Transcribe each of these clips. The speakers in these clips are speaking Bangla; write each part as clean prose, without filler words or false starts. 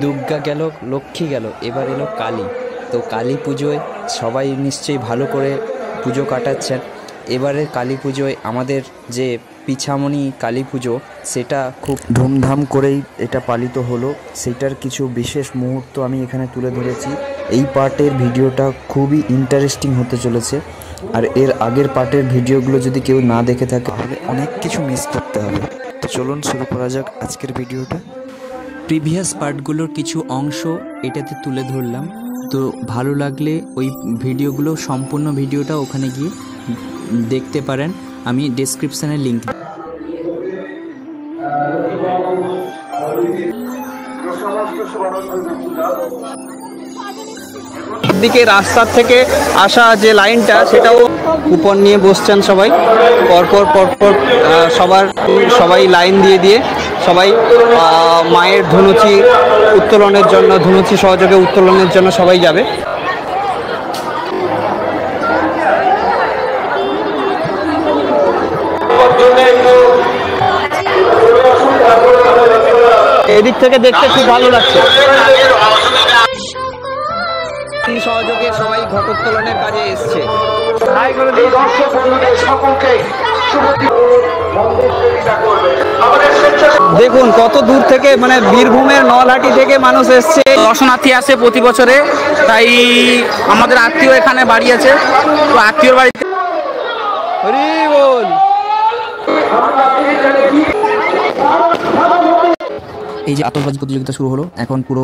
দুর্গা গেল, লক্ষ্মী গেল, এবার এলো কালী। তো কালী পুজোয় সবাই নিশ্চয়ই ভালো করে পুজো কাটাচ্ছেন। এবারের কালী পুজোয় আমাদের যে পিছামণি কালী পুজো, সেটা খুব ধুমধাম করেই এটা পালিত হলো। সেটার কিছু বিশেষ মুহূর্ত আমি এখানে তুলে ধরেছি। এই পার্টের ভিডিওটা খুবই ইন্টারেস্টিং হতে চলেছে, আর এর আগের পার্টের ভিডিওগুলো যদি কেউ না দেখে থাকে তাহলে অনেক কিছু মিস করতে হবে। তো চলুন শুরু করা যাক আজকের ভিডিওটা। প্রিভিয়াস পার্টগুলোর কিছু অংশ এটাতে তুলে ধরলাম। তো ভালো লাগলে ওই ভিডিওগুলো, সম্পূর্ণ ভিডিওটা ওখানে গিয়ে দেখতে পারেন। আমি ডেসক্রিপশানে লিঙ্ক দিকে রাস্তার থেকে আসা যে লাইনটা, সেটাও উপর নিয়ে বসছেন সবাই পরপর পরপর। সবাই লাইন দিয়ে সবাই মায়ের ধুনুচি উত্তোলনের জন্য, ধুনুচি সহযোগে উত্তোলনের জন্য সবাই যাবে। এদিক থেকে দেখতে খুব ভালো লাগছে। সহযোগে সবাই ঘটোত্তোলনের কাজে এসছে। দেখুন কত দূর থেকে, মানে বীরভূমের নলহাটি থেকে মানুষ এসছে, দর্শনার্থী আসে প্রতি বছরে। তাই আমাদের আত্মীয় এখানে বাড়ি আছে, তো আত্মীয়র বাড়িতে হরি বল। এই যে আতশবাজি প্রতিযোগিতা শুরু হলো, এখন পুরো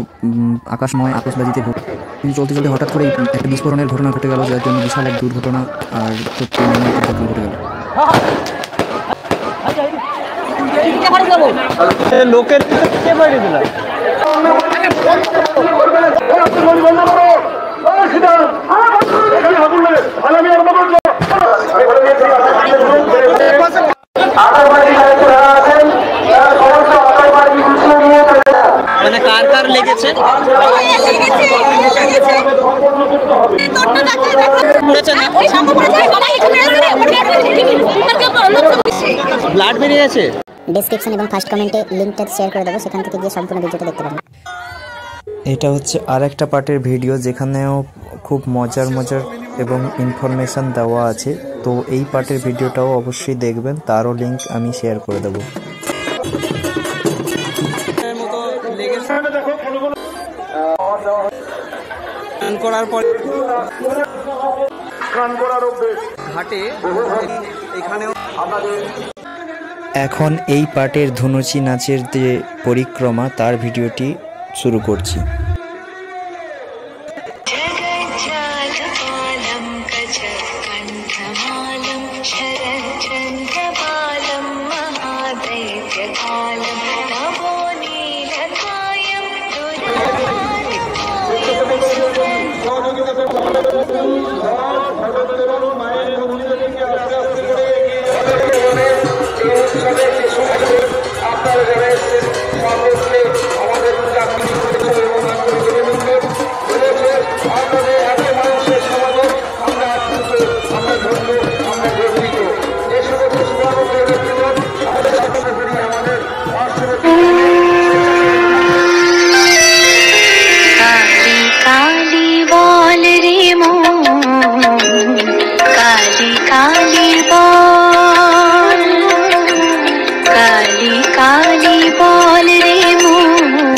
আকাশময় আতশবাজিতে ভর্তি। চলতে চলতে হঠাৎ করে একটা বিস্ফোরণের ঘটনা ঘটে গেল, যার জন্য বিশাল এক দুর্ঘটনা আর সত্যি মর্মান্তিক ঘটনা ঘটে গেল। লোকের মানে কার কার লেগেছে? ব্লাড বেরিয়ে গেছে। ডেসক্রিপশন এবং ফার্স্ট কমেন্টে লিংকটা শেয়ার করে দেবো, সেখান থেকে গিয়ে সম্পূর্ণ ভিডিওটা দেখতে পাবেন। এটা হচ্ছে আর একটা পার্টের ভিডিও, যেখানেও খুব মজার এবং ইনফরমেশান দেওয়া আছে। তো এই পার্টের ভিডিওটাও অবশ্যই দেখবেন, তারও লিঙ্ক আমি শেয়ার করে দেবো। করার পর ঘাটে এখানেও এখন এই পার্টের ধুনুচি নাচের যে পরিক্রমা, তার ভিডিওটি শুরু করছি। काली काली बोल रे मोर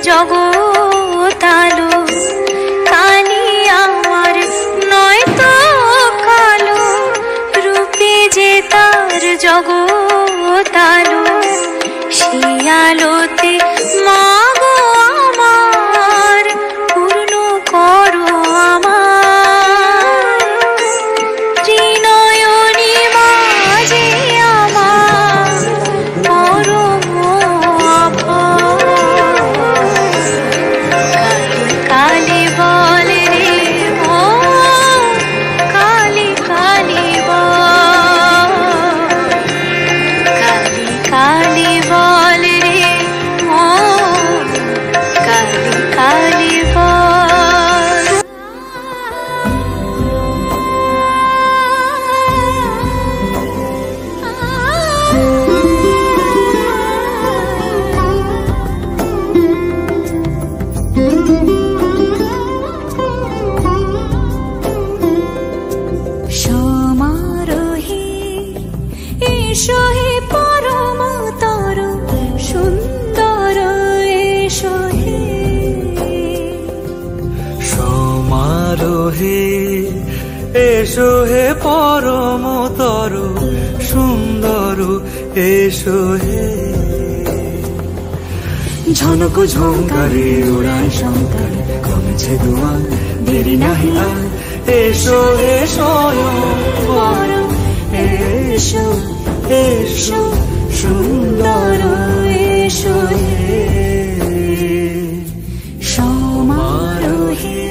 জগতালো কালি আমার নয় তো কালো রূপে যে তার জগতালো সেই আলোতে মাগো আমার পূর্ণ করো আমার ত্রিনয়নী মাঝে আমার পরম আভা কালী বলে রে মো কালী কালী বল কালী কালী বলে রে মো কালী কালী বল সমারোহে এসো হে পরমতর সুন্দর এসো হে সমারোহে এসো হে পরমতর সুন্দর এসো হে ঝনক ঝঙ্কারে ওড়ায় শঙ্কর কমেছে দুয়ার দেরি নাহি আর এসো এসো পর এসো এসো সুন্দর এসো হে সমারোহে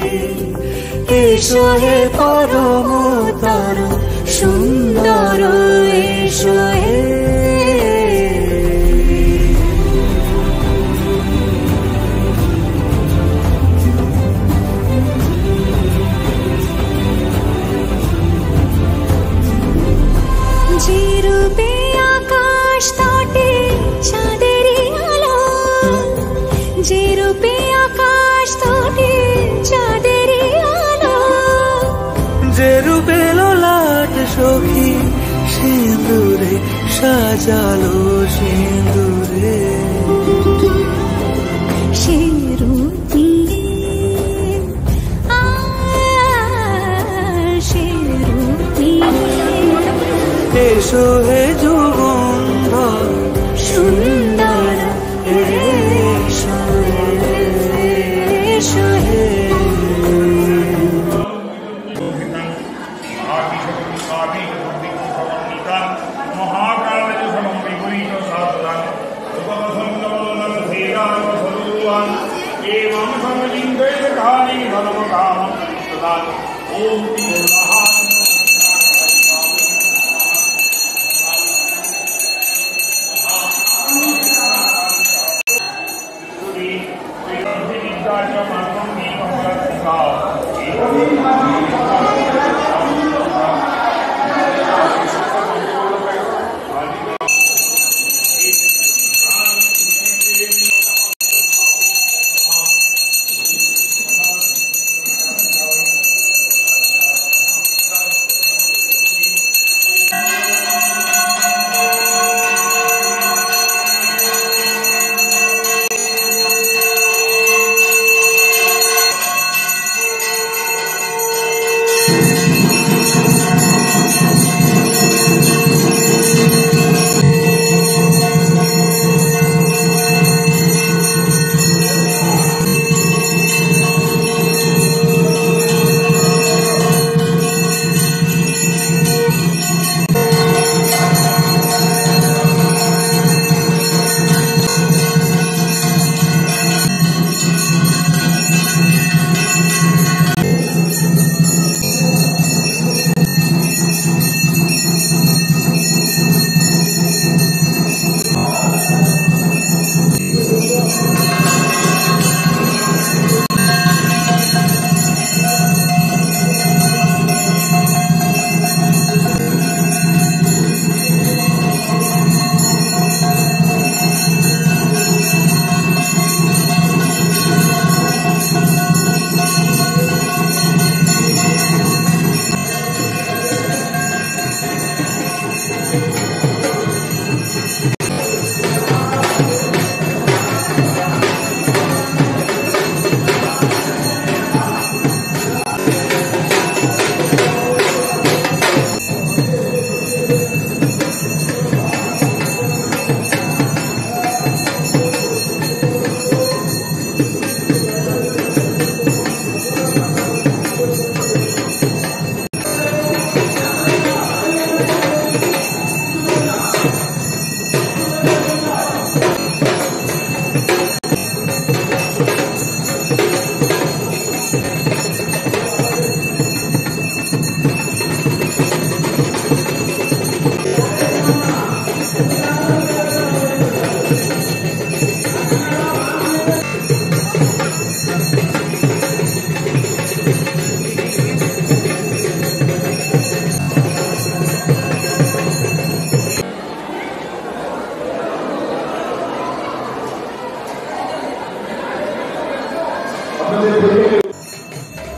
এসো হে পরমতর সুন্দর এসো হে যে রূপে আকাশ তটে চাঁদেরই আলো যে রূপে আকাশ তটে চাঁদেরই আলো যে রূপে লোলাট সখী সিঁদুরে সাজালো সিঁদুরে সে রূপ নিয়ে সে রূপ নিয়ে এসো হে যুগন্ধর সুন্দর এসো এসো হে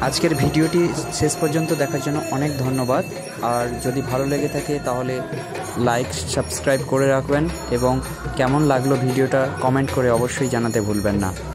আজকের ভিডিওটি শেষ পর্যন্ত দেখার জন্য অনেক ধন্যবাদ। আর যদি ভালো লেগে থাকে তাহলে লাইক সাবস্ক্রাইব করে রাখবেন এবং কেমন লাগলো ভিডিওটা কমেন্ট করে অবশ্যই জানাতে ভুলবেন না।